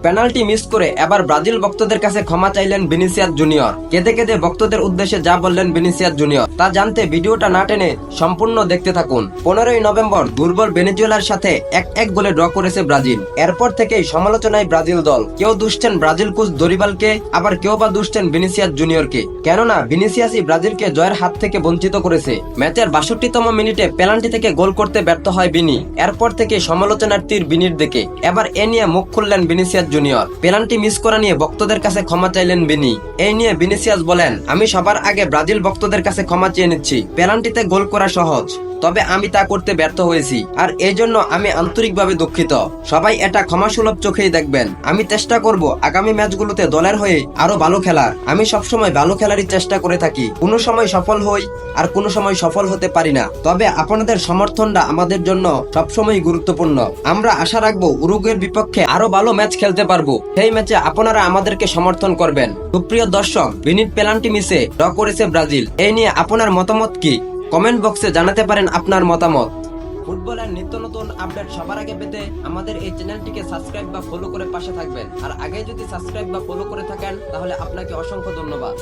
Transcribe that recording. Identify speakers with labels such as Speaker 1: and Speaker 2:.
Speaker 1: Penalty miss করে এবার Brazil ভক্তদের কাছে ক্ষমা চাইলেন ভিনিসিয়াস জুনিয়র। কেঁদে কেঁদে ভক্তদের উদ্দেশ্যে যা বললেন ভিনিসিয়াস জুনিয়র তা জানতে ভিডিওটা না টেনে সম্পূর্ণ দেখতে থাকুন। 15ই নভেম্বর দুর্বল ভেনেজুয়েলার সাথে 1-1 গোলে ড্র করেছে ব্রাজিল। এরপর থেকেই সমালোচনায় ব্রাজিল দল। কেউ দুষছেন ব্রাজিল কোচ দরিবালকে, আবার কেউ বা দুষছেন ভিনিসিয়াস জুনিয়রকে। কেননা ভিনিসিয়াসই ব্রাজিলকে জয়ের হাত থেকে বঞ্চিত করেছে। ম্যাচের 62তম মিনিটে পেনাল্টি থেকে গোল করতে ব্যর্থ হয় বিনি। এরপর থেকে সমালোচনার তীর বিনির দিকে। এবার এ নিয়ে মুখ খুললেন ভিনিসিয়াস জুনিয়র। পেনাল্টি মিস করা নিয়ে ভক্তদের কাছে ক্ষমা চাইলেন বিনি। এই নিয়ে ভিনিসিয়াস বলেন, আমি সবার আগে ব্রাজিল ভক্তদের কাছে ক্ষমা চেয়ে নিচ্ছি। পেনাল্টিতে গোল করা সহজ, তবে আমি তা করতে ব্যর্থ হয়েছি, আর এই জন্য আমি আন্তরিকভাবে দুঃখিত। সবাই এটা ক্ষমাসুলভ চোখেই দেখবেন। আমি চেষ্টা করব আগামী ম্যাচগুলোতে দলের হয়ে আরো ভালো খেলার। আমি সবসময় ভালো খেলারই চেষ্টা করে থাকি। কোনো সময় সফল হই, আর কোনো সময় সফল হতে পারি না। তবে আপনাদের সমর্থনটা আমাদের জন্য সবসময় গুরুত্বপূর্ণ। আমরা আশা রাখবো উরুগুয়ের বিপক্ষে আরো ভালো ম্যাচ খেলতে পারবো। সেই ম্যাচে আপনারা আমাদেরকে সমর্থন করবেন। সুপ্রিয় দর্শক, বিনির পেনাল্টি মিসে ড্র করেছে ব্রাজিল। এই নিয়ে আপনার মতামত কি? কমেন্ট বক্সে জানাতে পারেন আপনার মতামত। ফুটবলের নিত্য নতুন আপডেট সবার আগে পেতে আমাদের এই চ্যানেলটিকে সাবস্ক্রাইব বা ফলো করে পাশে থাকবেন। আর আগে যদি সাবস্ক্রাইব বা ফলো করে থাকেন তাহলে আপনাকে অসংখ্য ধন্যবাদ।